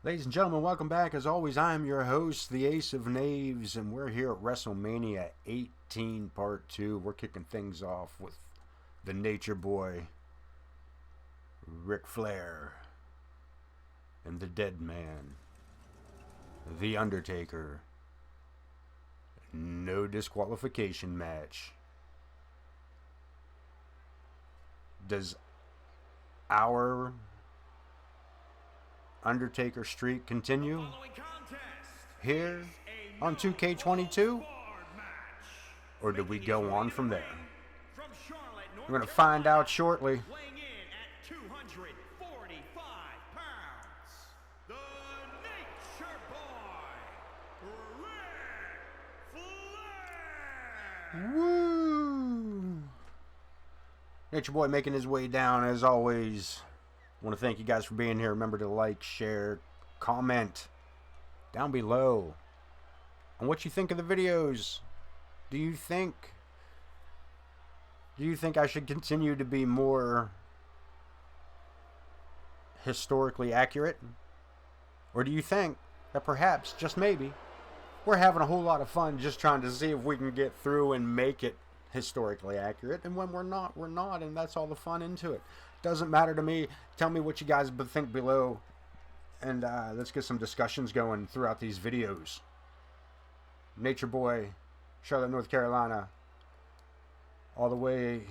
Ladies and gentlemen, welcome back. As always, I am your host, the Ace of Knaves, and we're here at WrestleMania 18 Part 2. We're kicking things off with the Nature Boy, Ric Flair, and the Dead Man, the Undertaker. No disqualification match. Does our Undertaker streak continue here on 2K22, or do we go on from there? We're going to find out shortly. Weighing in at 245 pounds, the Nature Boy, Ric Flair. Woo! Nature Boy making his way down as always. I want to thank you guys for being here. Remember to like, share, comment down below on what you think of the videos. Do you think I should continue to be more historically accurate? Or do you think that perhaps, just maybe, we're having a whole lot of fun just trying to see if we can get through and make it historically accurate, and when we're not, and that's all the fun into it. Doesn't matter to me. Tell me what you guys think below, and let's get some discussions going throughout these videos. Nature Boy, Charlotte, North Carolina, all the way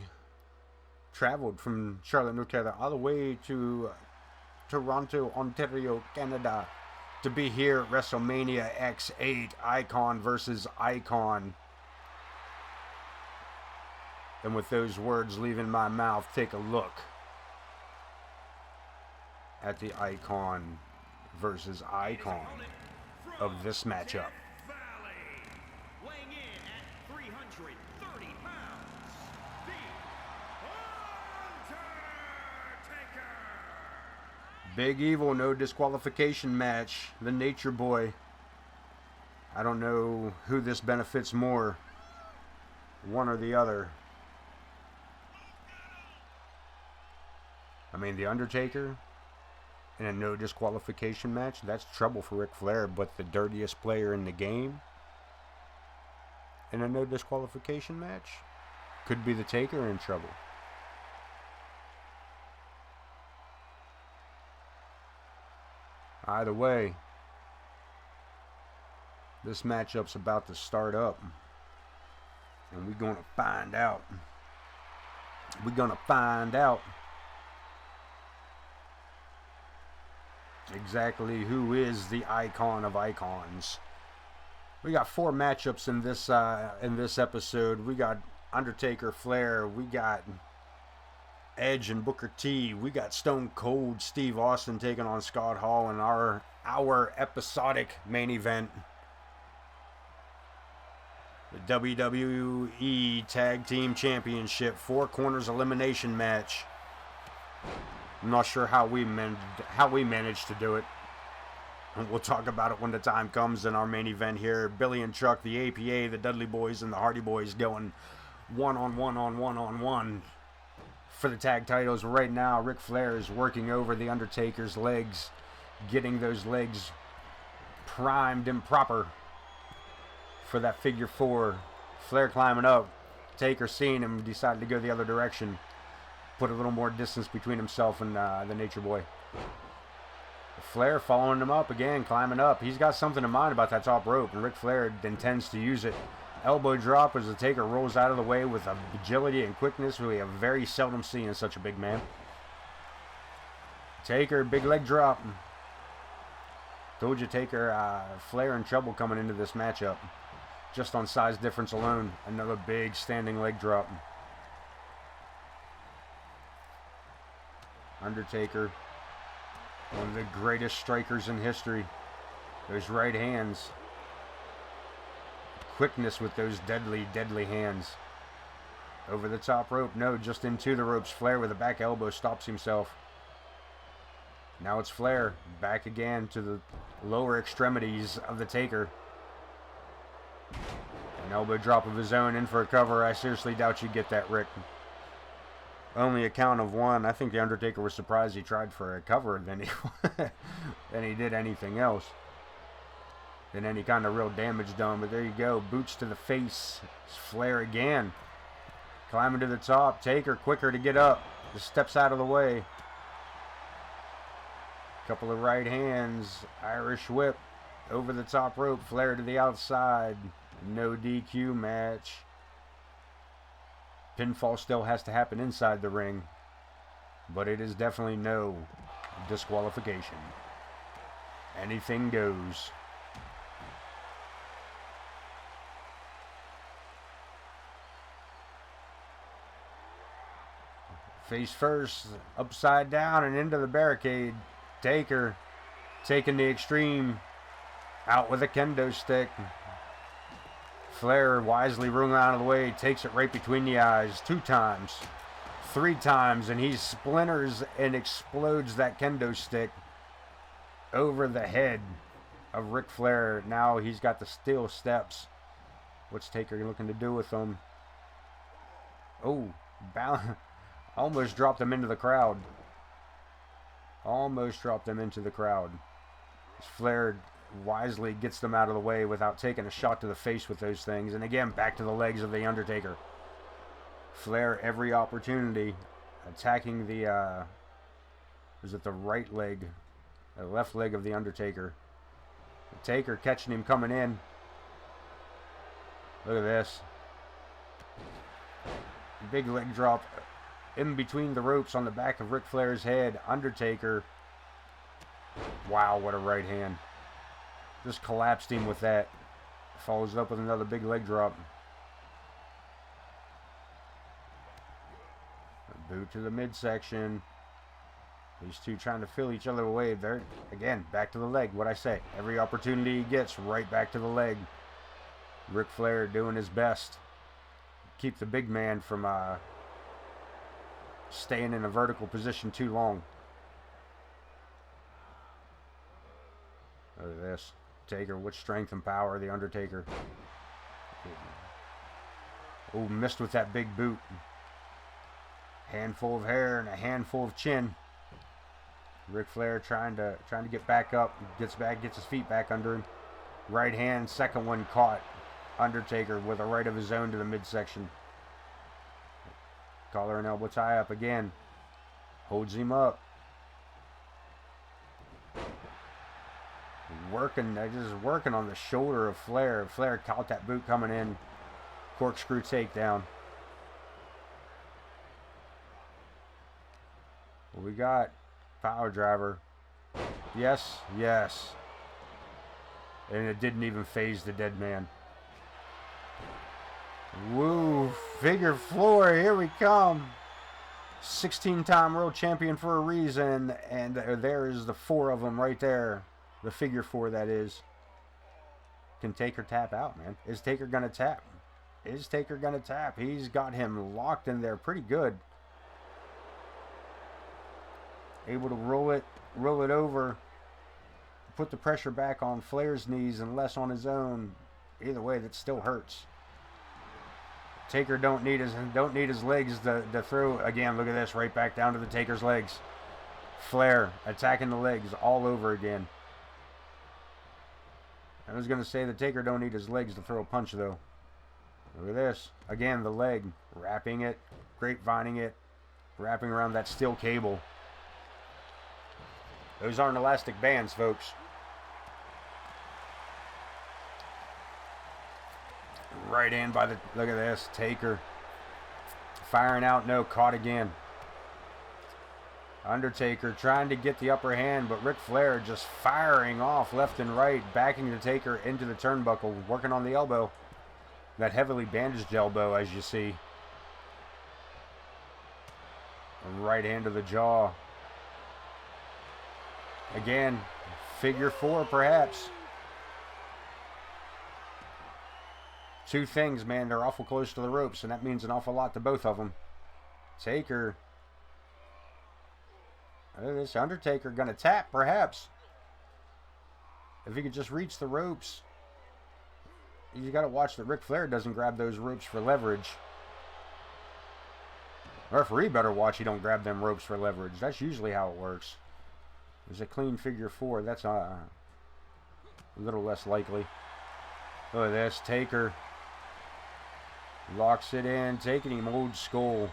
traveled from Charlotte, North Carolina, all the way to Toronto, Ontario, Canada, to be here at WrestleMania X8, Icon versus Icon. And with those words leaving my mouth, take a look at the Icon versus Icon of this matchup. Weighing in at 330 pounds, the Undertaker. Big Evil, no disqualification match. The Nature Boy. I don't know who this benefits more, one or the other. I mean, the Undertaker in a no disqualification match, that's trouble for Ric Flair, but the dirtiest player in the game in a no disqualification match could be the Taker in trouble. Either way, this matchup's about to start up, and we're going to find out. We're going to find out exactly who is the icon of icons. We got 4 matchups in this episode. We got Undertaker, Flair. We got Edge and Booker T. We got Stone Cold Steve Austin taking on Scott Hall in our episodic main event. The WWE Tag Team Championship 4 corners elimination match. I'm not sure how we managed to do it. And we'll talk about it when the time comes in our main event here. Billy and Chuck, the APA, the Dudley Boys, and the Hardy Boys going one-on-one for the tag titles. Right now, Ric Flair is working over the Undertaker's legs, getting those legs primed and proper for that figure 4. Flair climbing up. Taker seeing him decided to go the other direction. Put a little more distance between himself and the Nature Boy. Flair following him up again, climbing up. He's got something in mind about that top rope, and Ric Flair intends to use it. Elbow drop as the Taker rolls out of the way with agility and quickness we have very seldom seen in such a big man. Taker, big leg drop. Told you, Taker, Flair in trouble coming into this matchup. Just on size difference alone. Another big standing leg drop. Undertaker, one of the greatest strikers in history. Those right hands. Quickness with those deadly hands. Over the top rope. No, just into the ropes. Flair with a back elbow stops himself. Now it's Flair. Back again to the lower extremities of the Taker. An elbow drop of his own in for a cover. I seriously doubt you get that, Rick. only a count of one. I think the Undertaker was surprised he tried for a cover than he did anything else. Than any kind of real damage done. But there you go. Boots to the face. It's Flair again. Climbing to the top. Taker quicker to get up. Just steps out of the way. Couple of right hands. Irish whip. Over the top rope. Flair to the outside. No DQ match. Pinfall still has to happen inside the ring, but it is definitely no disqualification. Anything goes. Face first, upside down and into the barricade. Taker taking the extreme, out with a kendo stick. Flair wisely rolling out of the way, takes it right between the eyes 2 times, 3 times, and he splinters and explodes that kendo stick over the head of Ric Flair. Now he's got the steel steps. What's Taker looking to do with them? Oh, almost dropped him into the crowd. Almost dropped him into the crowd. Flair wisely gets them out of the way without taking a shot to the face with those things. And again, back to the legs of the Undertaker. Flair, every opportunity, attacking the, is it the right leg? The left leg of the Undertaker. The Taker catching him coming in. Look at this. Big leg drop in between the ropes on the back of Ric Flair's head. Undertaker. Wow, what a right hand. Just collapsed him with that. Follows it up with another big leg drop. A boot to the midsection. These two trying to fill each other away. There again, back to the leg. What I say, every opportunity he gets, right back to the leg. Ric Flair doing his best. Keep the big man from staying in a vertical position too long. Look at this. Taker with strength and power, the Undertaker. Oh, missed with that big boot. Handful of hair and a handful of chin. Ric Flair trying to get back up. Gets his feet back under him. Right hand, second one caught. Undertaker with a right of his own to the midsection. Collar and elbow tie up again. Holds him up. Just working on the shoulder of Flair. Flair caught that boot coming in. Corkscrew takedown. We got power driver. Yes, yes. And it didn't even phase the dead man. Woo, figure four, here we come. 16-time world champion for a reason. And there is the 4 of them right there. The figure 4, that is. Can Taker tap out, man? Is Taker going to tap? Is Taker going to tap? He's got him locked in there pretty good. Able to roll it over. Put the pressure back on Flair's knees and less on his own. Either way, that still hurts. Taker don't need his legs to throw. Again, look at this. Right back down to the Taker's legs. Flair attacking the legs all over again. I was going to say the Taker don't need his legs to throw a punch, though. Look at this. Again, the leg. Wrapping it. Grapevining it. Wrapping around that steel cable. Those aren't elastic bands, folks. Right hand by the... Look at this. Taker. Firing out. No. Caught again. Undertaker trying to get the upper hand, but Ric Flair just firing off left and right, backing the Taker into the turnbuckle, working on the elbow. That heavily bandaged elbow, as you see. Right hand to the jaw. Again, figure 4 perhaps. 2 things, man. They're awful close to the ropes, and that means an awful lot to both of them. Taker... This Undertaker gonna tap, perhaps. If he could just reach the ropes. You gotta watch that Ric Flair doesn't grab those ropes for leverage. Referee better watch he don't grab them ropes for leverage. That's usually how it works. There's a clean figure 4. That's a little less likely. Look at this. Taker locks it in, taking him old school.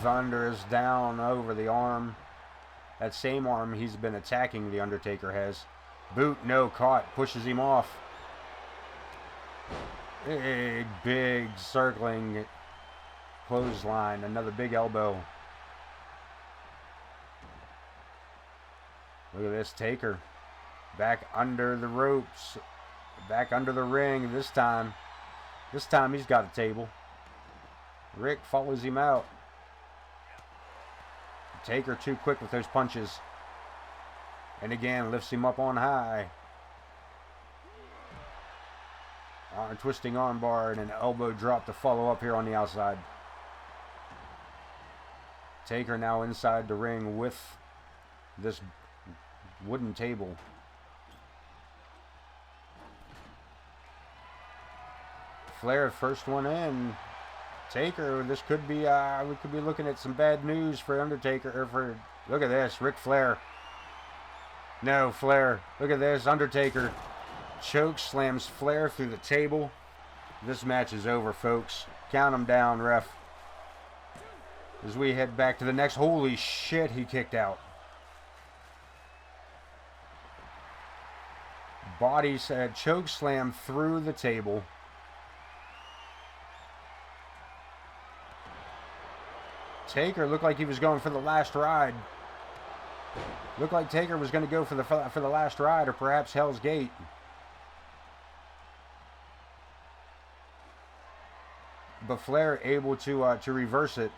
Thunder is down over the arm. That same arm he's been attacking, the Undertaker has. Boot, no, caught. Pushes him off. Big circling clothesline. Another big elbow. Look at this. Taker back under the ropes. Back under the ring this time. This time he's got a table. Rick follows him out. Taker too quick with those punches. And again, lifts him up on high. Twisting armbar and an elbow drop to follow up here on the outside. Taker now inside the ring with this wooden table. Flair, first one in. Taker, this could be, we could be looking at some bad news for Undertaker, or for, look at this, Ric Flair. No, Flair, look at this, Undertaker choke slams Flair through the table. This match is over, folks. Count them down, ref. As we head back to the next, holy shit, he kicked out. Body said choke slam through the table. Taker looked like he was going for the last ride. Looked like Taker was going to go for the last ride, or perhaps Hell's Gate. But Flair able to reverse it.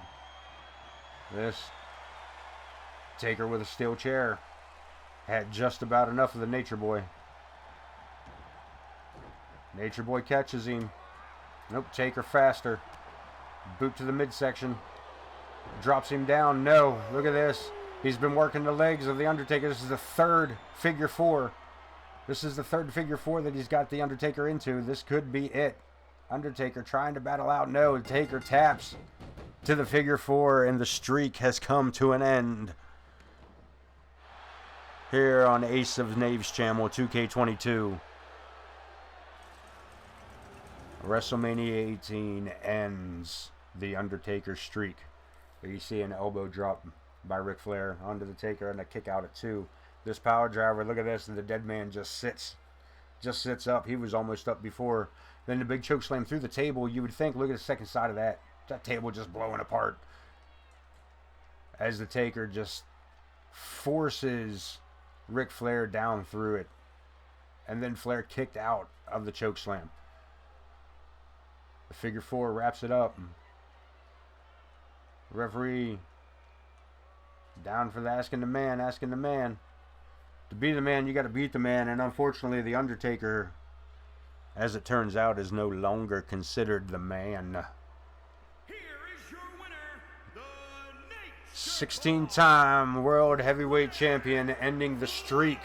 This Taker with a steel chair had just about enough of the Nature Boy. Nature Boy catches him. Nope, Taker faster. Boot to the midsection. Drops him down. No, look at this. He's been working the legs of the Undertaker. This is the third figure 4. This is the third figure 4 that he's got the Undertaker into. This could be it. Undertaker trying to battle out. No, Taker taps to the figure 4, and the streak has come to an end. Here on Ace of Knaves channel, 2K22. WrestleMania 18 ends the Undertaker streak. There you see an elbow drop by Ric Flair onto the Taker and a kick out at 2. This power driver, look at this, and the dead man just sits up. He was almost up before. Then the big choke slam through the table. You would think, look at the second side of that. That table just blowing apart. As the Taker just forces Ric Flair down through it. And then Flair kicked out of the choke slam. The figure 4 wraps it up. Referee down for the asking the man. To be the man, you got to beat the man. And unfortunately, the Undertaker, as it turns out, is no longer considered the man. Here is your winner, the 16-time World Heavyweight Champion, ending the streak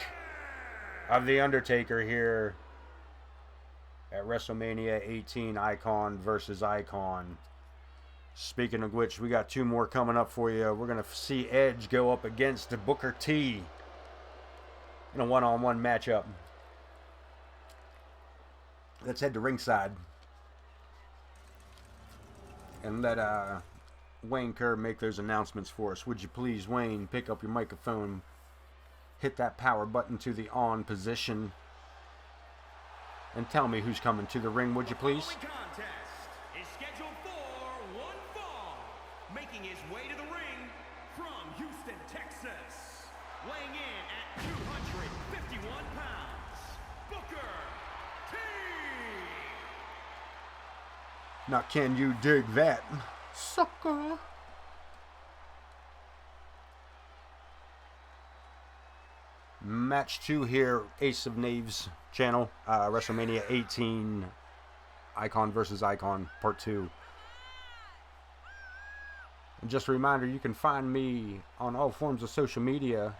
of the Undertaker here at WrestleMania 18, Icon versus Icon. Speaking of which, we got 2 more coming up for you. We're going to see Edge go up against Booker T in a one-on-one matchup. Let's head to ringside and let Wayne Kerr make those announcements for us. Would you please, Wayne, pick up your microphone, hit that power button to the on position, and tell me who's coming to the ring, would you please? The contest is scheduled for one fall. Making his way to the ring from Houston, Texas. Weighing in at 251 pounds, Booker T. Now, can you dig that, sucker? Match 2 here, Ace of Knaves channel, WrestleMania 18, Icon versus Icon, Part 2. And just a reminder, you can find me on all forms of social media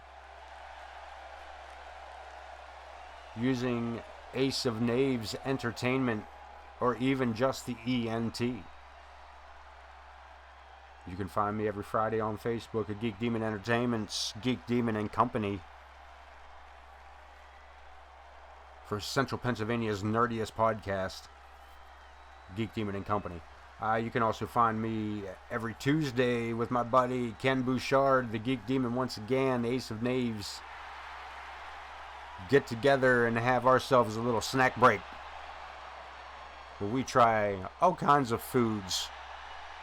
using Ace of Knaves Entertainment, or even just the ENT. You can find me every Friday on Facebook at Geek Demon Entertainment's Geek Demon and Company. For Central Pennsylvania's nerdiest podcast, Geek Demon and Company. You can also find me every Tuesday with my buddy Ken Bouchard, the Geek Demon, once again, Ace of Knaves. Get together and have ourselves a little snack break where we try all kinds of foods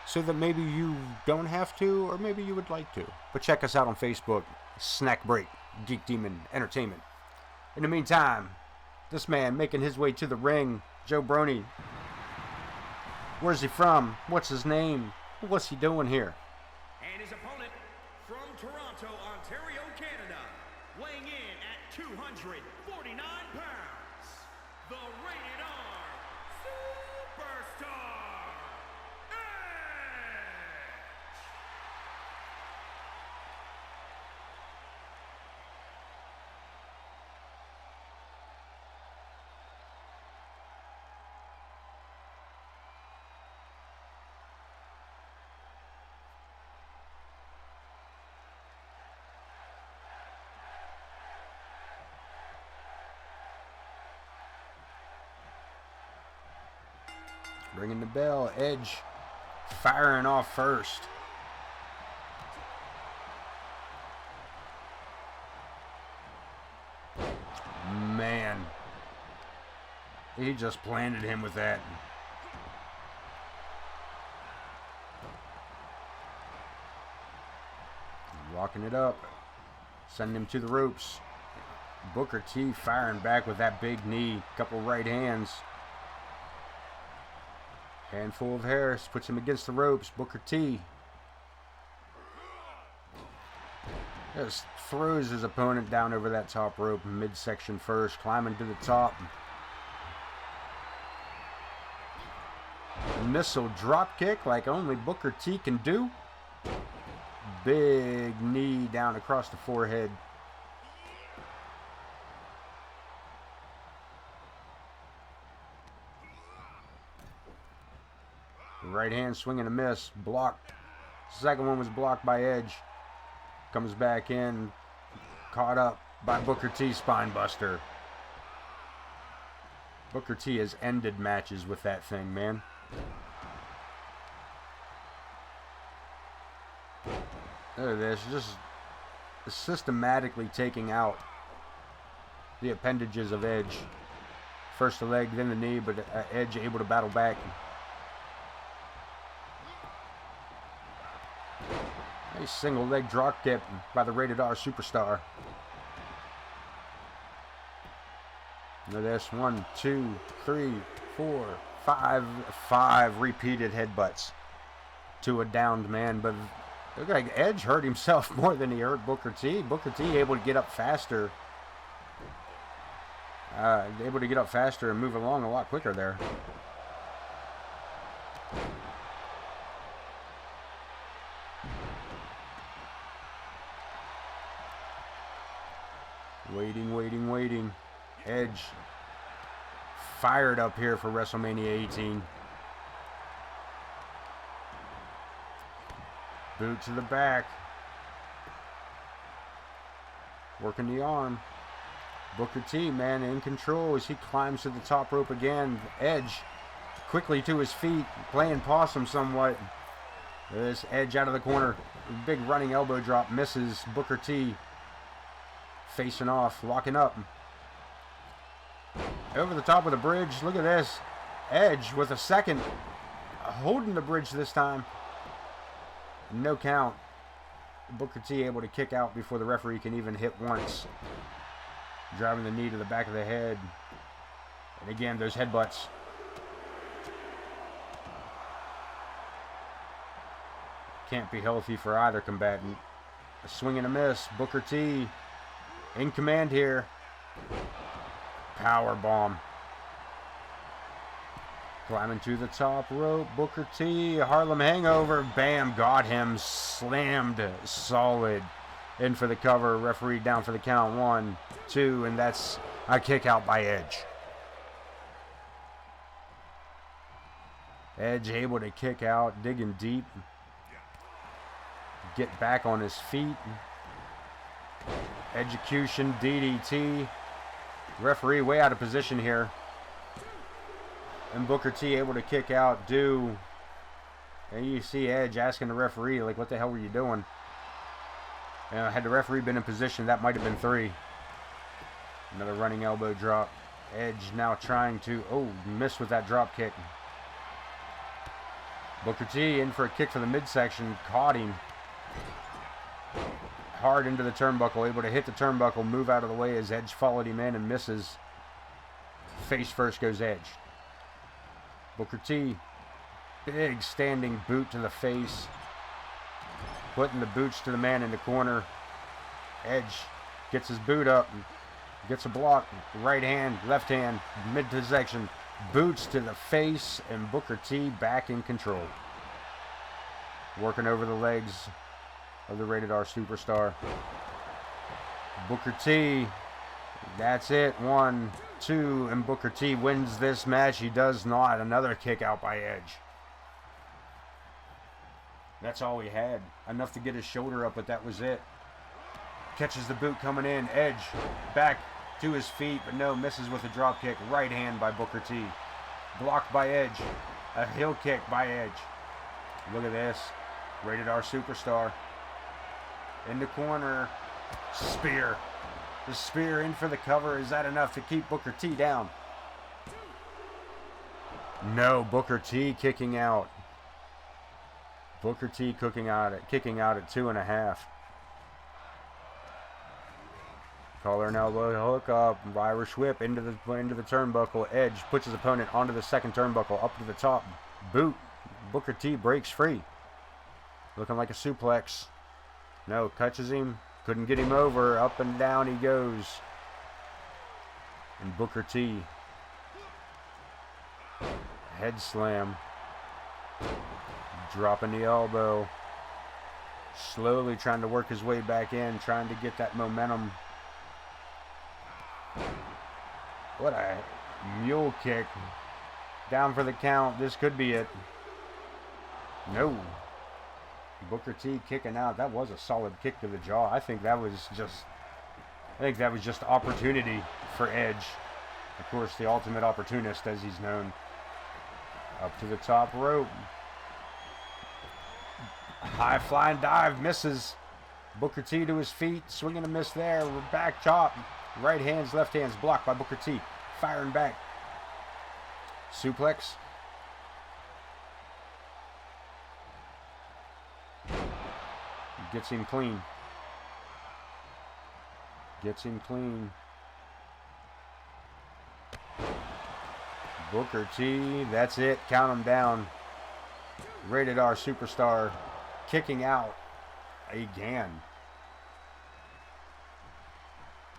so that maybe you don't have to, or maybe you would like to. But check us out on Facebook, Snack Break, Geek Demon Entertainment. In the meantime, this man making his way to the ring, Joe Brony. Where's he from? What's his name? What's he doing here? And his opponent from Toronto, Ontario, Canada, weighing in at 249 pounds, the Rated R Superstar, Edge! Ringing the bell, Edge firing off first. Man, he just planted him with that. Walking it up, sending him to the ropes. Booker T firing back with that big knee, couple right hands. Handful of Harris puts him against the ropes. Booker T just throws his opponent down over that top rope, midsection first, climbing to the top. Missile drop kick like only Booker T can do. Big knee down across the forehead. Right hand swing and a miss. Blocked. Second one was blocked by Edge. Comes back in. Caught up by Booker T. Spinebuster. Booker T has ended matches with that thing, man. Look at this. Just systematically taking out the appendages of Edge. First the leg, then the knee, but Edge able to battle back. A single leg drop kick by the Rated R Superstar. Look at this. 1, 2, 3, 4, 5. 5 repeated headbutts to a downed man. But look like Edge hurt himself more than he hurt Booker T. Booker T able to get up faster. Able to get up faster and move along a lot quicker there. Waiting. Edge fired up here for WrestleMania 18. Boot to the back. Working the arm. Booker T, man, in control as he climbs to the top rope again. Edge quickly to his feet, playing possum somewhat. This Edge out of the corner. Big running elbow drop misses. Booker T facing off, locking up. Over the top of the bridge. Look at this. Edge with a second. Holding the bridge this time. No count. Booker T able to kick out before the referee can even hit once. Driving the knee to the back of the head. And again, those headbutts. Can't be healthy for either combatant. A swing and a miss. Booker T in command here. Power bomb. Climbing to the top rope. Booker T. Harlem Hangover. Bam. Got him. Slammed solid. In for the cover. Referee down for the count. 1, 2. And that's a kick out by Edge. Edge able to kick out, digging deep. Get back on his feet. Execution, DDT. Referee way out of position here. And Booker T able to kick out, and you see Edge asking the referee, like, what the hell were you doing? Had the referee been in position, that might have been 3. Another running elbow drop. Edge now trying to, miss with that drop kick. Booker T in for a kick to the midsection, caught him. Hard into the turnbuckle, able to hit the turnbuckle, move out of the way as Edge followed him in and misses. Face first goes Edge. Booker T, big standing boot to the face. Putting the boots to the man in the corner. Edge gets his boot up, gets a block, right hand, left hand, midsection, boots to the face, and Booker T back in control. Working over the legs of the Rated R Superstar. Booker T, that's it, 1, 2, and Booker T wins this match. He does not. Another kick out by Edge. That's all he had. Enough to get his shoulder up, but that was it. Catches the boot coming in. Edge back to his feet, but no, misses with a drop kick. Right hand by Booker T. Blocked by Edge. A heel kick by Edge. Look at this. Rated R Superstar. In the corner. Spear. The spear in for the cover. Is that enough to keep Booker T down? No, Booker T kicking out. Booker T kicking out at 2.5. Collar and elbow hook up, Irish whip into the turnbuckle. Edge puts his opponent onto the second turnbuckle, up to the top. Boot. Booker T breaks free. Looking like a suplex. No, catches him. Couldn't get him over. Up and down he goes. And Booker T. Head slam. Dropping the elbow. Slowly trying to work his way back in. Trying to get that momentum. What a mule kick. Down for the count. This could be it. No. Booker T kicking out. That was a solid kick to the jaw. I think that was just opportunity for Edge. Of course, the ultimate opportunist, as he's known. Up to the top rope. High flying dive, misses. Booker T to his feet, swinging a miss there. Back chop. Right hands, left hands blocked by Booker T. Firing back. Suplex. Gets him clean. Gets him clean. Booker T, that's it. Count him down. Rated R Superstar kicking out again.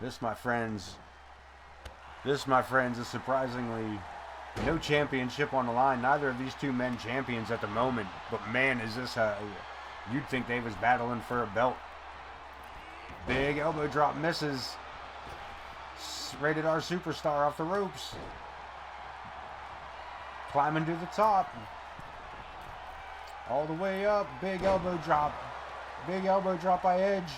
This, my friends, is surprisingly no championship on the line. Neither of these two men champions at the moment. But man, is this you'd think they was battling for a belt. Big elbow drop misses. Rated R Superstar off the ropes. Climbing to the top. All the way up. Big elbow drop. Big elbow drop by Edge.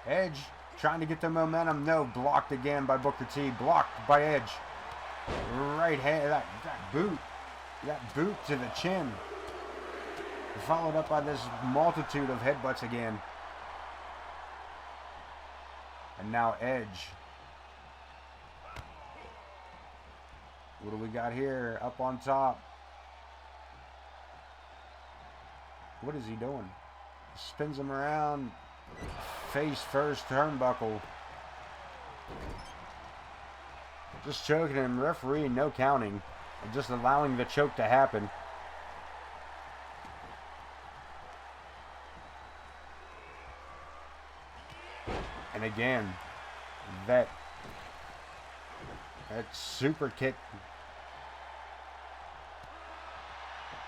Edge trying to get the momentum. No, blocked again by Booker T. Blocked by Edge. Right hand. That boot. That boot to the chin. Followed up by this multitude of headbutts again. And now Edge. What do we got here? Up on top. What is he doing? Spins him around. Face first turnbuckle. Just choking him. Referee, no counting. Just allowing the choke to happen. And again, that super kick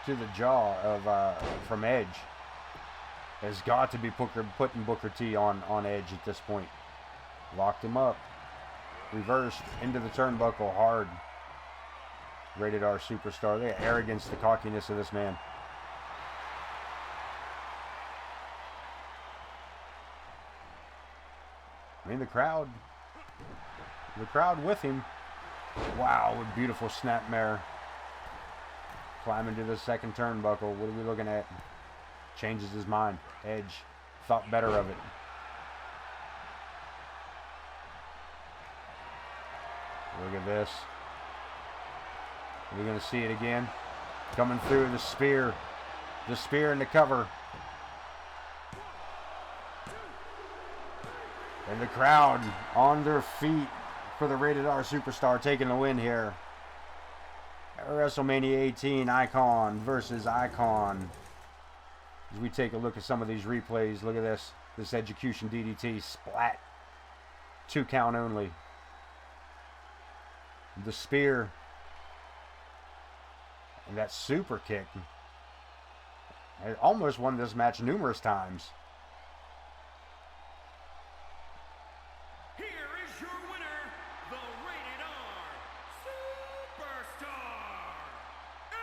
to the jaw of from Edge has got to be putting Booker T on edge at this point. Locked him up. Reversed into the turnbuckle hard. Rated R superstar. The arrogance, the cockiness of this man. I mean, the crowd with him. Wow, what beautiful snapmare. Climbing to the second turnbuckle. What are we looking at? Changes his mind. Edge thought better of it. Look at this. Are we going to see it again? Coming through the spear. The spear and the cover. And the crowd on their feet for the Rated R superstar taking the win here. WrestleMania 18, Icon versus Icon. As we take a look at some of these replays, look at this. This execution DDT, splat. 2 count only. The spear. And that super kick. It almost won this match numerous times. Here is your winner, the Rated R Superstar, Edge!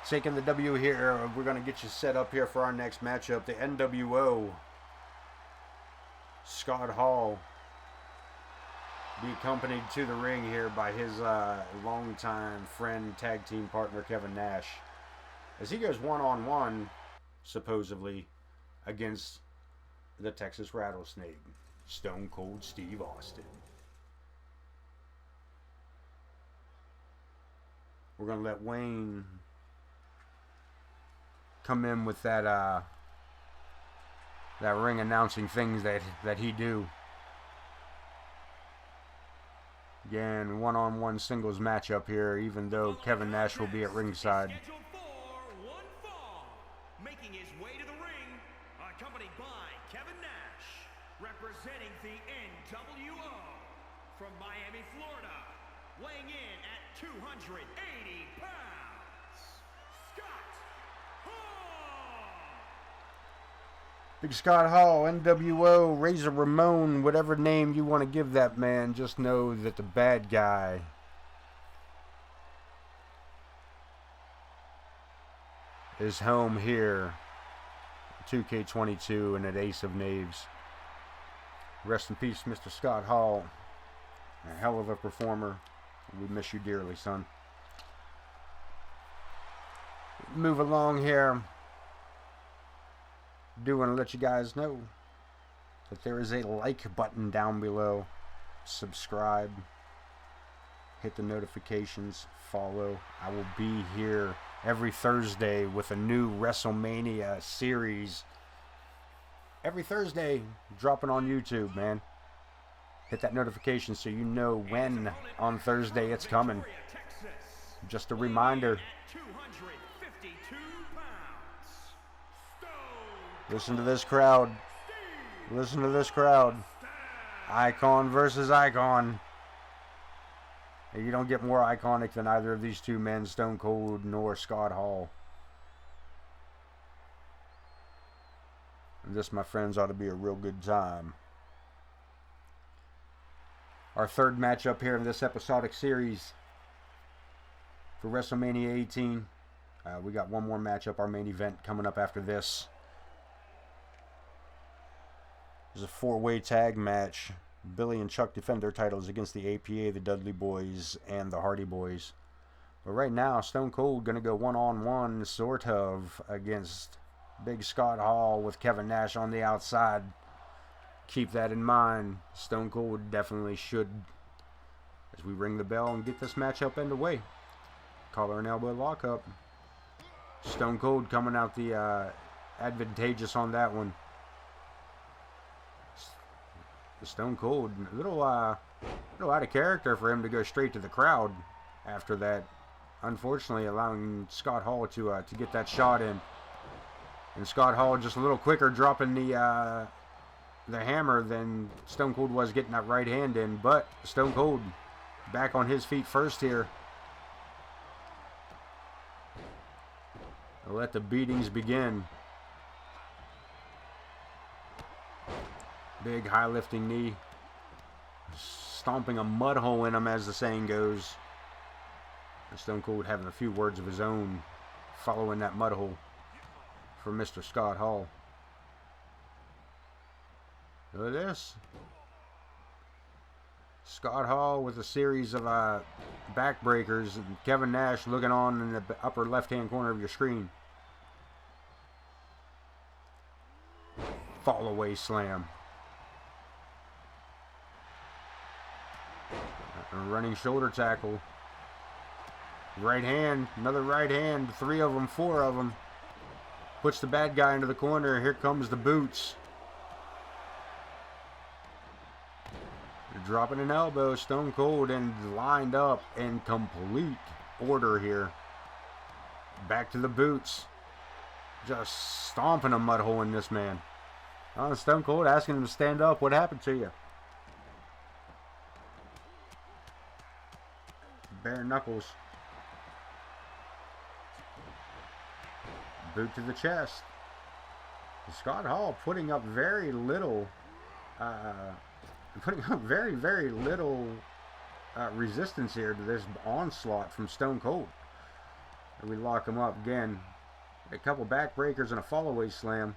Taking the W here. We're going to get you set up here for our next matchup. The NWO. Scott Hall. Be accompanied to the ring here by his longtime friend, tag team partner, Kevin Nash. As he goes one-on-one, supposedly, against the Texas Rattlesnake, Stone Cold Steve Austin. We're going to let Wayne come in with that ring announcing things that he do. Again, one-on-one singles matchup here, even though Kevin Nash will be at ringside. Scheduled for one fall. Making his way to the ring, accompanied by Kevin Nash, representing the NWO from Miami, Florida, weighing in at 280 pounds, Scott Hall. Big Scott Hall, NWO, Razor Ramon, whatever name you want to give that man, just know that the bad guy is home here. 2K22 and at Ace of Knaves. Rest in peace, Mr. Scott Hall. A hell of a performer. We miss you dearly, son. Move along here. Do want to let you guys know that there is a like button down below. Subscribe. Hit the notifications. Follow. I will be here every Thursday with a new WrestleMania series. Every Thursday, dropping on YouTube, man. Hit that notification so you know when on Thursday it's coming. Just a reminder. Listen to this crowd. Listen to this crowd. Icon versus Icon. You don't get more iconic than either of these two men, Stone Cold nor Scott Hall. And this, my friends, ought to be a real good time. Our third matchup here in this episodic series for WrestleMania 18. We got one more matchup, our main event, coming up after this. There's a four-way tag match. Billy and Chuck defend their titles against the APA, the Dudley Boys, and the Hardy Boys. But right now, Stone Cold going to go one-on-one, sort of, against Big Scott Hall with Kevin Nash on the outside. Keep that in mind. Stone Cold definitely should, as we ring the bell and get this matchup underway. Collar and elbow lockup. Stone Cold coming out the advantageous on that one. Stone Cold, a little out of character for him to go straight to the crowd after that. Unfortunately, allowing Scott Hall to get that shot in, and Scott Hall just a little quicker dropping the hammer than Stone Cold was getting that right hand in. But Stone Cold back on his feet first here. Let the beatings begin. Big high lifting knee. stomping a mud hole in him, as the saying goes. And Stone Cold having a few words of his own following that mud hole for Mr. Scott Hall. Look at this. Scott Hall with a series of backbreakers, and Kevin Nash looking on in the upper left-hand corner of your screen. Fall away slam. A running shoulder tackle. Right hand, another right hand, 3 of them, 4 of them. Puts the bad guy into the corner. Here comes the boots. Dropping an elbow, Stone Cold, and lined up in complete order here. Back to the boots. Just stomping a mud hole in this man. Stone Cold asking him to stand up. What happened to you? Bare knuckles. Boot to the chest. Scott Hall putting up very little very little resistance here to this onslaught from Stone Cold. And we lock him up again. A couple backbreakers and a fall-away slam.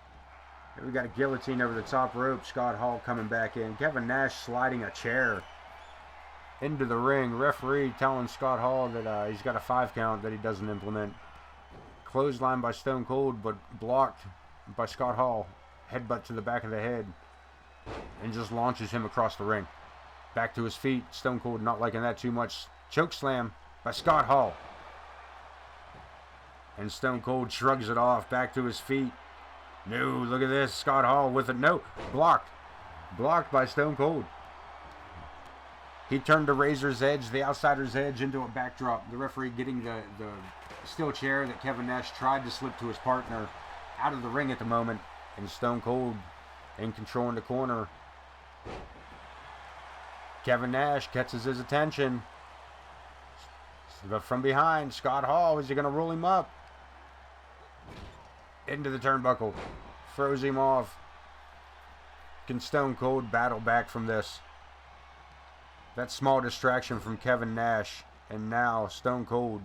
And we got a guillotine over the top rope. Scott Hall coming back in. Kevin Nash sliding a chair into the ring. Referee telling Scott Hall that he's got a 5 count that he doesn't implement. Clothesline by Stone Cold, but blocked by Scott Hall. Headbutt to the back of the head. And just launches him across the ring. Back to his feet. Stone Cold not liking that too much. Choke slam by Scott Hall. And Stone Cold shrugs it off. Back to his feet. No, look at this. Scott Hall with it. No, blocked. Blocked by Stone Cold. He turned the Razor's Edge, the Outsider's Edge, into a backdrop. The referee getting the steel chair that Kevin Nash tried to slip to his partner out of the ring at the moment. And Stone Cold in control in the corner. Kevin Nash catches his attention. But from behind, Scott Hall, is he going to roll him up? Into the turnbuckle. Throws him off. Can Stone Cold battle back from this? That small distraction from Kevin Nash. And now Stone Cold.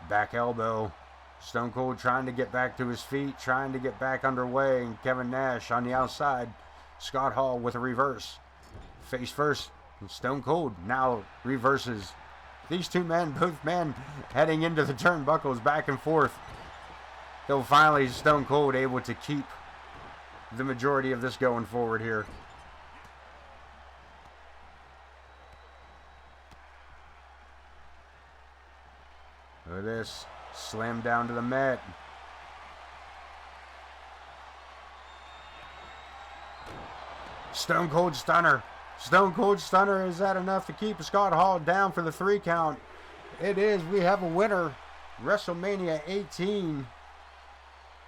Back elbow. Stone Cold trying to get back to his feet, trying to get back underway, and Kevin Nash on the outside. Scott Hall with a reverse. Face first. And Stone Cold now reverses. These two men, both men, heading into the turnbuckles back and forth. Till finally Stone Cold able to keep the majority of this going forward here. Look at this. Slam down to the mat. Stone Cold Stunner. Stone Cold Stunner. Is that enough to keep Scott Hall down for the 3 count? It is. We have a winner. WrestleMania 18.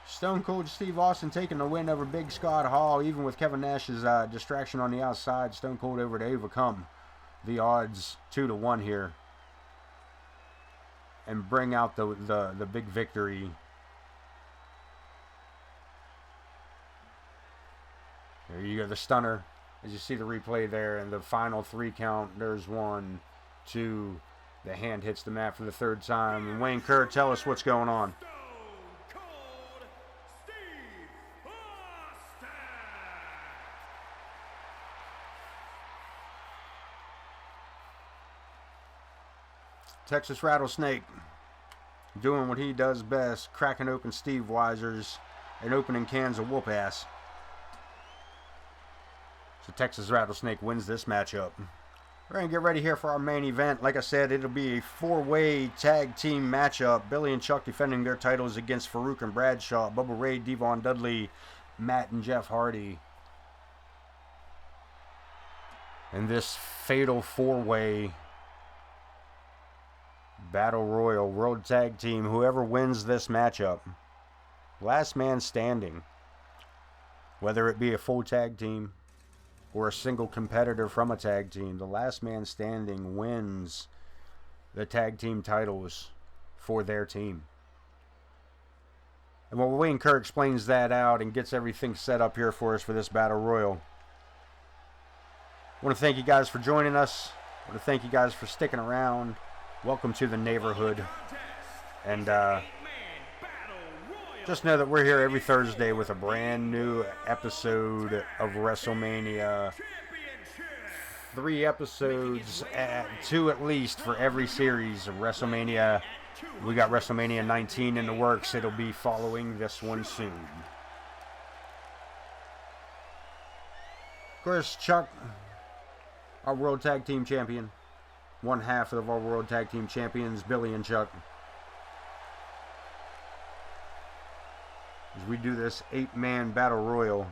Stone Cold Steve Austin taking the win over Big Scott Hall. Even with Kevin Nash's distraction on the outside. Stone Cold able to overcome the odds 2-1 here. And bring out the big victory. There you go, the stunner. As you see the replay there, and the final 3 count. There's 1, 2. The hand hits the mat for the 3rd time. And Wayne Kerr, tell us what's going on. Stone Cold Steve Austin. Texas Rattlesnake doing what he does best, cracking open Steve Weisers and opening cans of whoop ass. So Texas Rattlesnake wins this matchup. We're going to get ready here for our main event. Like I said, it'll be a 4-way tag team matchup. Billy and Chuck defending their titles against Farouk and Bradshaw, Bubba Ray, Devon Dudley, Matt and Jeff Hardy. And this fatal 4-way Battle Royal World Tag Team, whoever wins this matchup, last man standing, whether it be a full tag team or a single competitor from a tag team, the last man standing wins the tag team titles for their team. And while Wayne Kerr explains that out and gets everything set up here for us for this Battle Royal, I want to thank you guys for joining us. I want to thank you guys for sticking around. Welcome to the neighborhood. And just know that we're here every Thursday with a brand new episode of WrestleMania. 3 episodes, 2 at least for every series of WrestleMania. We got WrestleMania 19 in the works. It'll be following this one soon. Of course, Chuck, our World Tag Team Champion. One half of our World Tag Team Champions, Billy and Chuck. As we do this 8-man battle royal.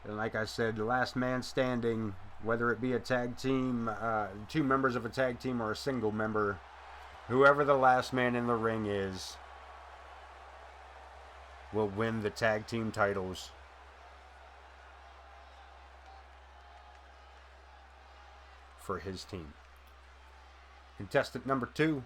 And like I said, the last man standing, whether it be a tag team, 2 members of a tag team or a single member, whoever the last man in the ring is, will win the tag team titles. For his team. Contestant number 2.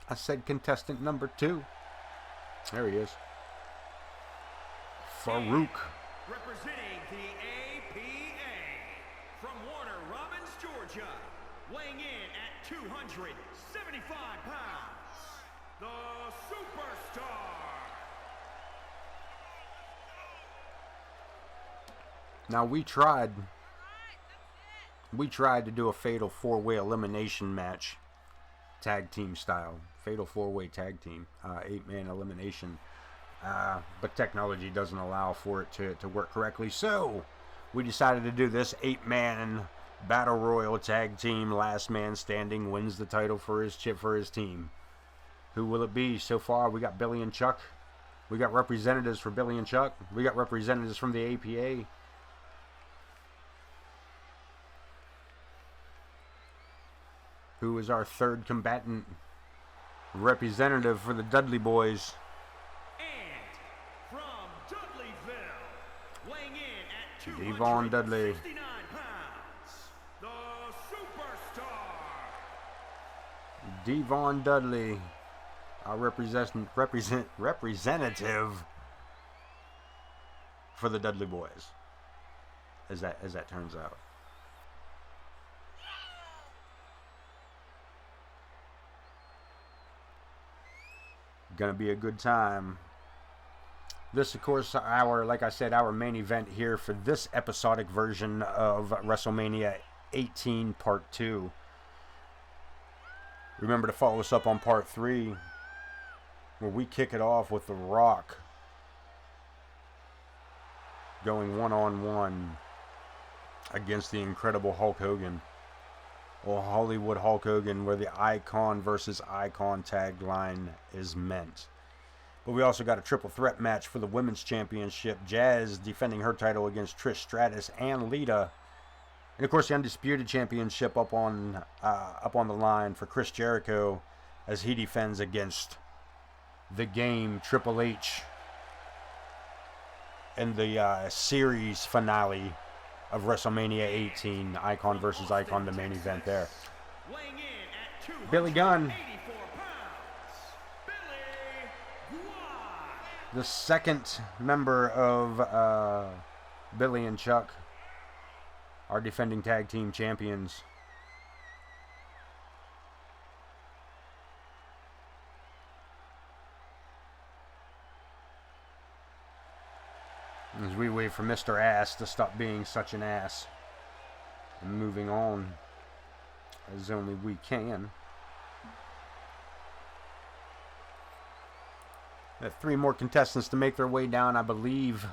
I said contestant number 2. There he is. Farouk. Representing the APA from Warner Robins, Georgia, weighing in at 275 pounds, the Superstar. Now we tried to do a fatal 4-way elimination match, tag team style. Fatal 4-way tag team, 8-man elimination. But technology doesn't allow for it to work correctly. So we decided to do this 8-man battle royal tag team. Last man standing wins the title for his team. Who will it be? So far we got Billy and Chuck. We got representatives for Billy and Chuck. We got representatives from the APA. Who is our third combatant? Representative for the Dudley boys. And from Dudleyville, weighing in at 269 Devon Dudley. pounds, the Superstar. Devon Dudley, our representative for the Dudley boys. As that turns out. Gonna be a good time. This, of course, like I said, our main event here for this episodic version of WrestleMania 18 Part 2. Remember to follow us up on Part 3, where we kick it off with The Rock going one-on-one against the Incredible Hulk Hogan. Or Hollywood Hulk Hogan, where the Icon versus Icon tagline is meant. But we also got a triple threat match for the Women's Championship. Jazz defending her title against Trish Stratus and Lita. And of course the Undisputed Championship up on the line for Chris Jericho as he defends against the Game, Triple H, in the series finale of WrestleMania 18, Icon versus Icon, the main event there. Billy Gunn, the second member of Billy and Chuck, our defending tag team champions. As we wait for Mr. Ass to stop being such an ass. And moving on as only we can. We have 3 more contestants to make their way down, I believe.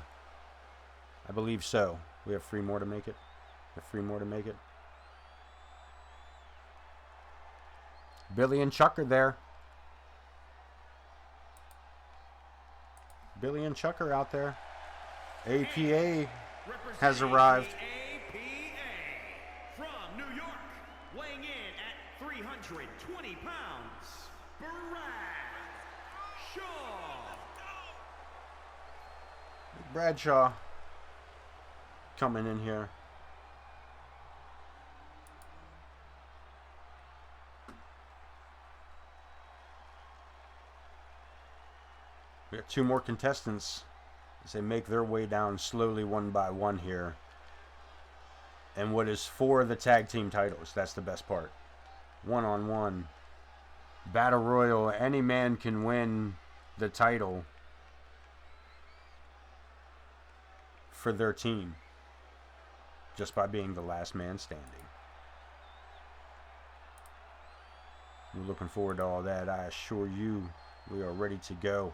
I believe so. We have 3 more to make it. We have 3 more to make it. Billy and Chuck are there. Billy and Chuck are out there. APA has arrived. From New York, weighing in at 320 pounds, Bradshaw coming in here. 2 more contestants as they make their way down slowly one by one here. And what is for the tag team titles. That's the best part. 1-on-1. Battle Royal. Any man can win the title for their team just by being the last man standing. We're looking forward to all that. I assure you, we are ready to go.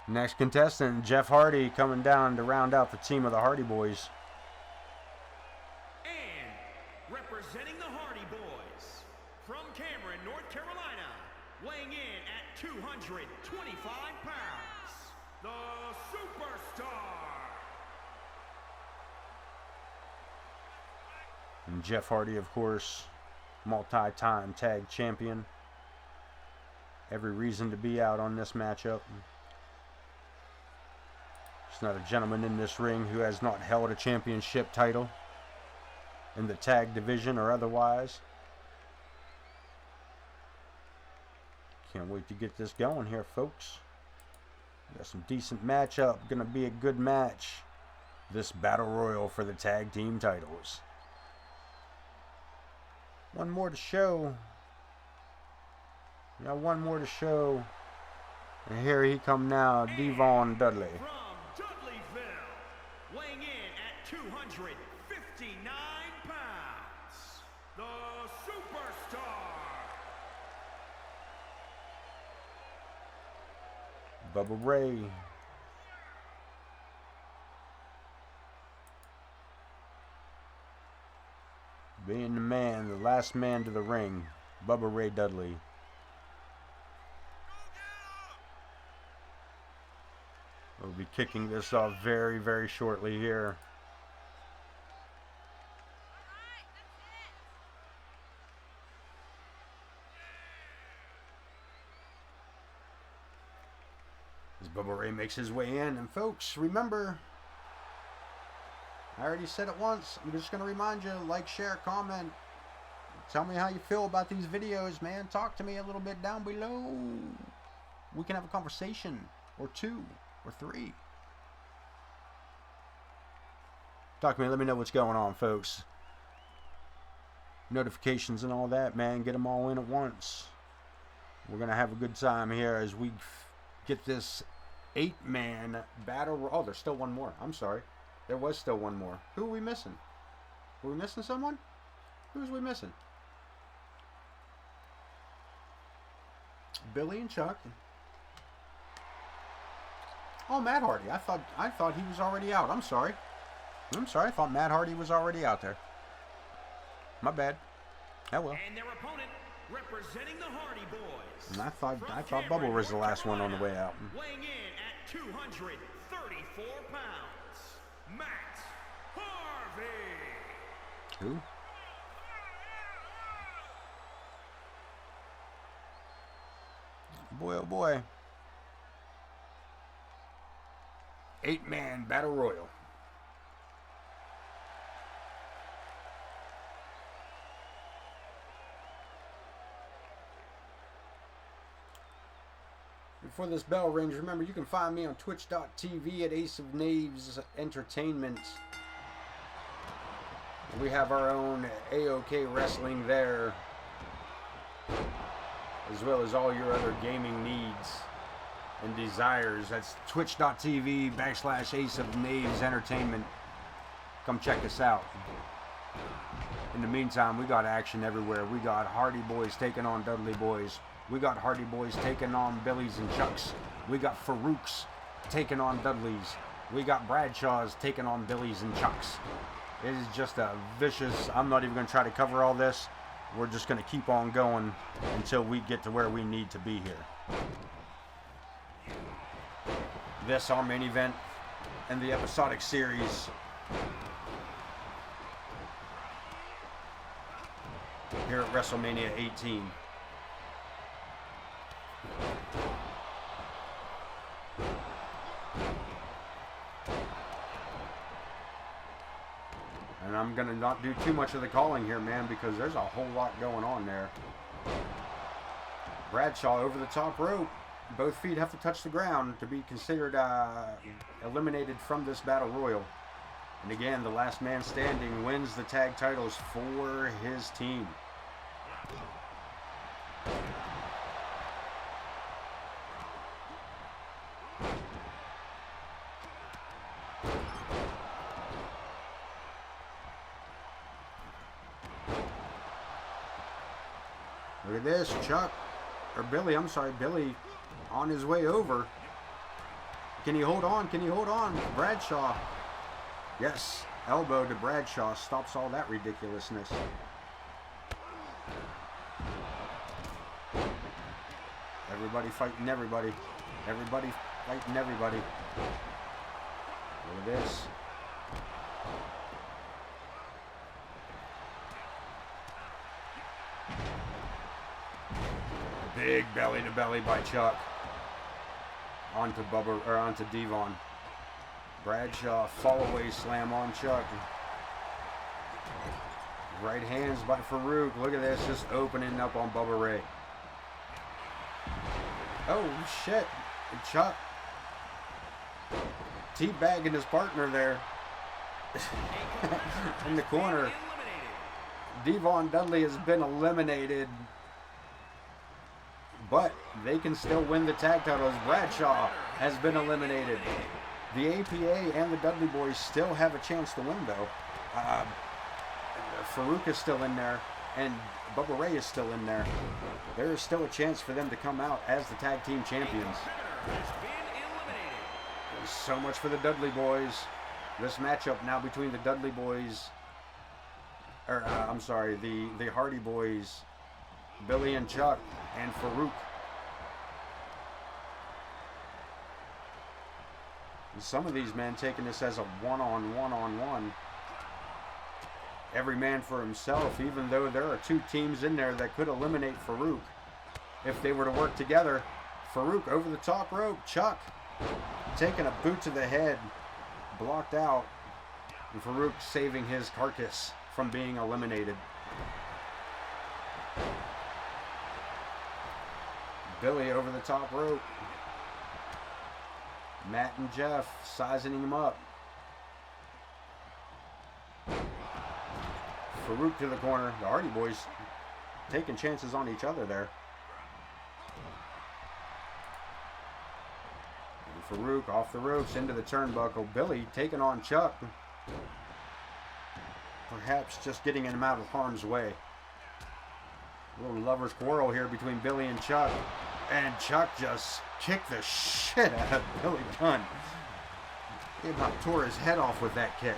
Next contestant, Jeff Hardy, coming down to round out the team of the Hardy Boys. And representing the Hardy Boys, from Cameron, North Carolina, weighing in at 225 pounds, the Superstar. And Jeff Hardy, of course, multi-time tag champion. Every reason to be out on this matchup. There's not a gentleman in this ring who has not held a championship title in the tag division or otherwise. Can't wait to get this going here, folks. Got some decent matchup. Gonna be a good match. This battle royal for the tag team titles. One more to show. Yeah, one more to show. And here he come now, Devon Dudley. From Dudleyville, weighing in at 259 pounds, the Superstar. Bubba Ray. Being the man, the last man to the ring, Bubba Ray Dudley. We'll be kicking this off very, very shortly here. As Bubba Ray makes his way in. And folks, remember, I already said it once. I'm just going to remind you, like, share, comment. Tell me how you feel about these videos, man. Talk to me a little bit down below. We can have a conversation, or 2, or 3. Talk to me. Let me know what's going on, folks. Notifications and all that, man. Get them all in at once. We're going to have a good time here as we get this 8-man battle. Oh, there's still one more. I'm sorry. There was still one more. Who are we missing? Were we missing someone? Who's we missing? Billy and Chuck. Oh, Matt Hardy. I thought he was already out. I'm sorry. I thought Matt Hardy was already out there. My bad. Oh well. And their opponent, representing the Hardy Boys. And I thought Bubba was the last one on the way out. Weighing in at 234 pounds, Matt Harvey. Who? Boy, oh boy. 8-man battle royal. Before this bell rings, remember you can find me on twitch.tv at Ace of Knaves Entertainment. We have our own AOK Wrestling there, as well as all your other gaming needs and desires. That's twitch.tv / Ace of Knaves Entertainment. Come check us out. In the meantime, we got action everywhere. We got Hardy Boys taking on Dudley Boys. We got Hardy Boys taking on Billy's and Chucks. We got Farouk's taking on Dudley's. We got Bradshaw's taking on Billy's and Chucks. It is just a vicious... I'm not even going to try to cover all this. We're just going to keep on going until we get to where we need to be here. This, our main event in the episodic series. Here at WrestleMania 18. And I'm I'm going to not do too much of the calling here, man, because there's a whole lot going on there. Bradshaw over the top rope. Both feet have to touch the ground to be considered eliminated from this battle royal. And again, the last man standing wins the tag titles for his team. Look at this, Chuck, or Billy, I'm sorry, Billy on his way over. Can he hold on? Can he hold on? Bradshaw. Yes, elbow to Bradshaw stops all that ridiculousness. Everybody fighting everybody. Everybody fighting everybody. Look at this. Big belly to belly by Chuck. Onto Bubba, or onto Devon. Bradshaw fall away slam on Chuck. Right hands by Farouk. Look at this, just opening up on Bubba Ray. Oh shit, Chuck teabagging his partner there in the corner. Devon Dudley has been eliminated, but they can still win the tag titles. Bradshaw has been eliminated. The APA and the Dudley boys still have a chance to win, though. Farouk is still in there, and Bubba Ray is still in there. There is still a chance for them to come out as the tag team champions. There's so much for the Dudley boys. This matchup now between the Dudley boys, or I'm sorry, the Hardy boys, Billy and Chuck, and Farouk. And some of these men taking this as a one-on-one. Every man for himself, even though there are two teams in there that could eliminate Farouk if they were to work together. Farouk over the top rope. Chuck taking a boot to the head, blocked out, and Farouk saving his carcass from being eliminated. Billy over the top rope. Matt and Jeff sizing him up. Farouk to the corner. The Hardy boys taking chances on each other there. And Farouk off the ropes into the turnbuckle. Billy taking on Chuck. Perhaps just getting him out of harm's way. A little lover's quarrel here between Billy and Chuck. And Chuck just kicked the shit out of Billy Gunn. He about tore his head off with that kick.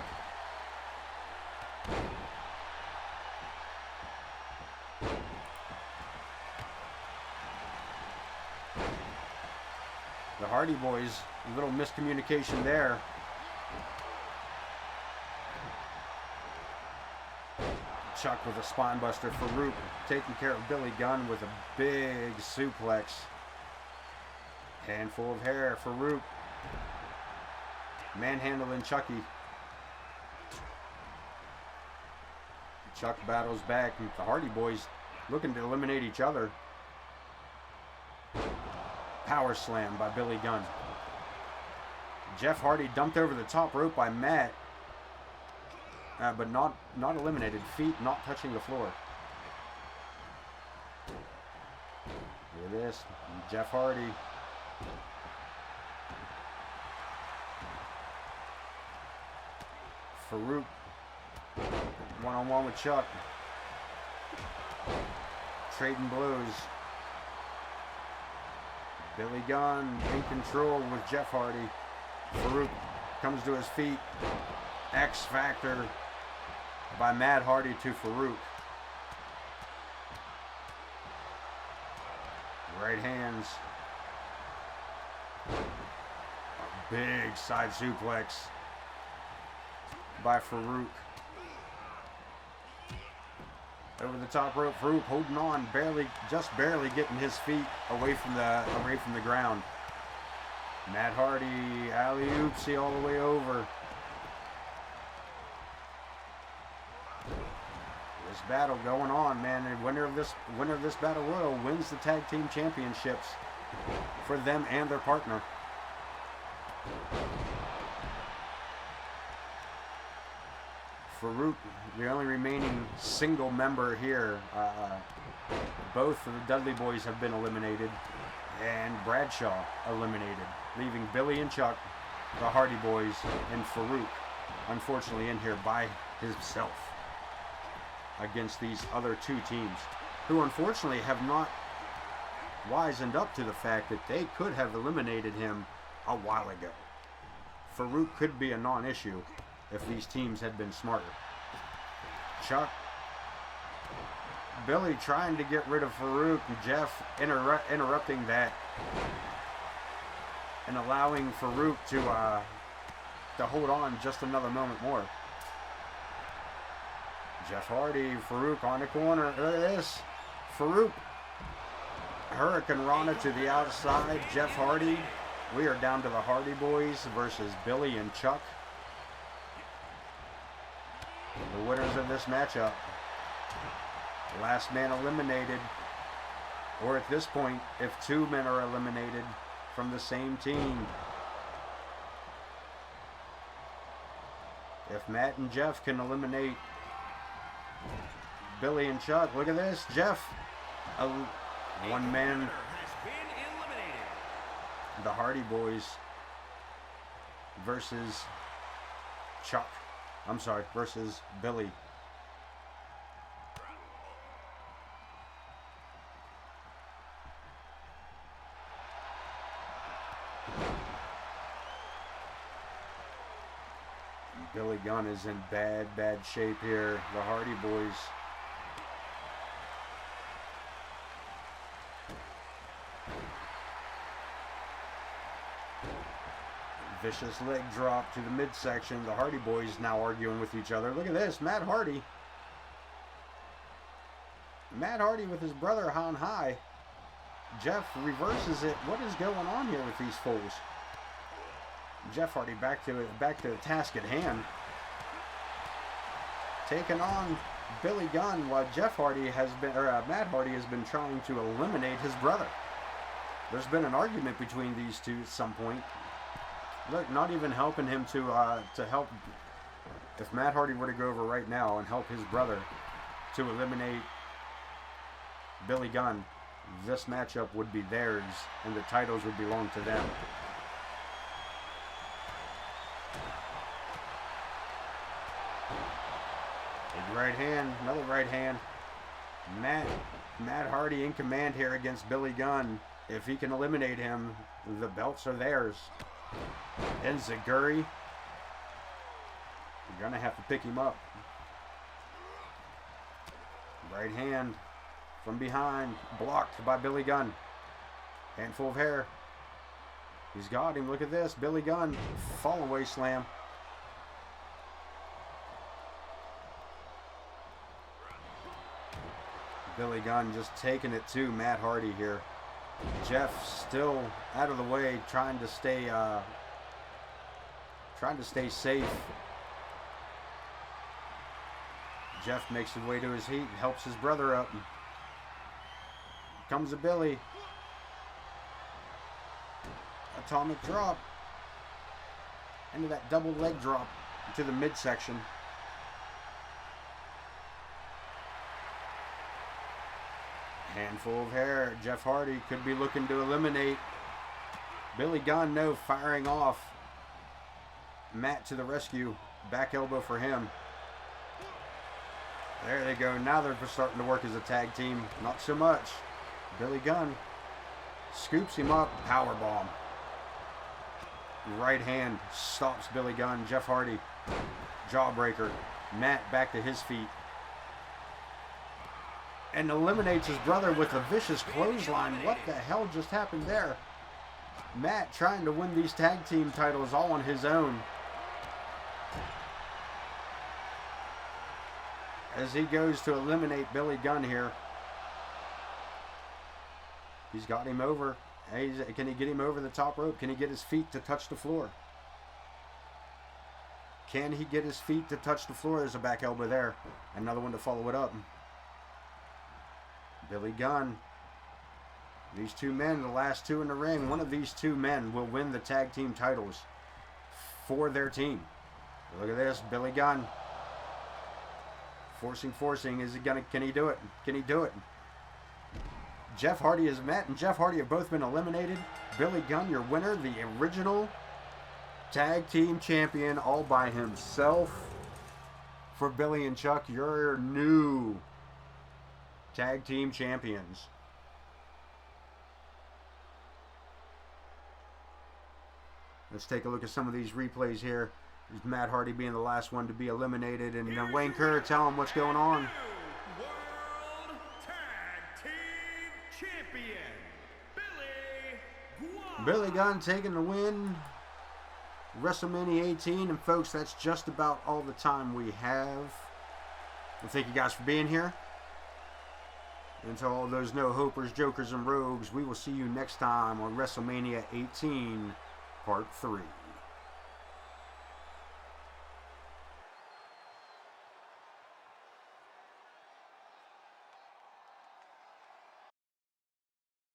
The Hardy boys, a little miscommunication there. Chuck with a spine buster. Farouk taking care of Billy Gunn with a big suplex. Handful of hair. Farouk manhandling Chucky. Chuck battles back. And the Hardy boys looking to eliminate each other. Power slam by Billy Gunn. Jeff Hardy dumped over the top rope by Matt. But not eliminated. Feet not touching the floor. Look at this. Jeff Hardy. Farouk. One-on-one with Chuck. Trading blows. Billy Gunn in control with Jeff Hardy. Farouk comes to his feet. X Factor by Matt Hardy to Farouk. Right hands. A big side suplex by Farouk. Over the top rope, Farouk holding on, just barely getting his feet away from the ground. Matt Hardy alley-oopsie all the way over. This battle going on, man. The winner of this battle royal wins the tag team championships for them and their partner. Farouk, the only remaining single member here. Both of the Dudley boys have been eliminated, and Bradshaw eliminated, leaving Billy and Chuck, the Hardy Boys, and Farouk, unfortunately, in here by himself against these other two teams, who unfortunately have not wisened up to the fact that they could have eliminated him a while ago. Farouk could be a non-issue if these teams had been smarter. Chuck, Billy trying to get rid of Farouk, and Jeff interrupting that and allowing Farouk to hold on just another moment more. Jeff Hardy, Farouk on the corner. Look at this. Farouk, Hurricane Rana to the outside. Jeff Hardy. We are down to the Hardy Boys versus Billy and Chuck. The winners of this matchup. Last man eliminated. Or at this point, if two men are eliminated from the same team. If Matt and Jeff can eliminate Billy and Chuck, look at this. Jeff, one man. The Hardy Boys versus Chuck. I'm sorry, versus Billy. Billy Gunn is in bad shape here. The Hardy Boys. Vicious leg drop to the midsection. The Hardy Boys now arguing with each other. Look at this. Matt Hardy. Matt Hardy with his brother on high. Jeff reverses it. What is going on here with these fools? Jeff Hardy back to the task at hand. Taking on Billy Gunn while Matt Hardy has been trying to eliminate his brother. There's been an argument between these two at some point. Look, not even helping him to help. If Matt Hardy were to go over right now and help his brother to eliminate Billy Gunn, this matchup would be theirs and the titles would belong to them. Big right hand, another right hand. Matt Hardy in command here against Billy Gunn. If he can eliminate him, the belts are theirs. And Zaguri, you're gonna have to pick him up. Right hand from behind, blocked by Billy Gunn. Handful of hair. He's got him. Look at this. Billy Gunn, fall away slam. Billy Gunn just taking it to Matt Hardy here. Jeff still out of the way, trying to stay safe. Jeff makes his way to his feet, helps his brother up. Comes a Billy. Atomic drop. Into that double leg drop to the midsection. Handful of hair. Jeff Hardy could be looking to eliminate Billy Gunn. No, firing off. Matt to the rescue. Back elbow for him. There they go. Now they're starting to work as a tag team. Not so much. Billy Gunn scoops him up. Powerbomb. Right hand stops Billy Gunn. Jeff Hardy. Jawbreaker. Matt back to his feet. And eliminates his brother with a vicious clothesline. What the hell just happened there? Matt trying to win these tag team titles all on his own. As he goes to eliminate Billy Gunn here. He's got him over. Can he get him over the top rope? Can he get his feet to touch the floor? Can he get his feet to touch the floor? There's a back elbow there. Another one to follow it up. Billy Gunn. These two men, the last two in the ring, one of these two men will win the tag team titles for their team. Look at this, Billy Gunn. Forcing. Is he gonna? Can he do it? Can he do it? Jeff Hardy has met, and Jeff Hardy have both been eliminated. Billy Gunn, your winner, the original tag team champion, all by himself. For Billy and Chuck, your new tag team champions. Let's take a look at some of these replays here. There's Matt Hardy being the last one to be eliminated, and Wayne Kerr, tell him what's going on. World Tag Team Champion, Billy Gunn. Billy Gunn taking the win. WrestleMania 18, and folks, that's just about all the time we have. Well, thank you guys for being here. And to all those no-hopers, jokers, and rogues, we will see you next time on WrestleMania 18, Part 3.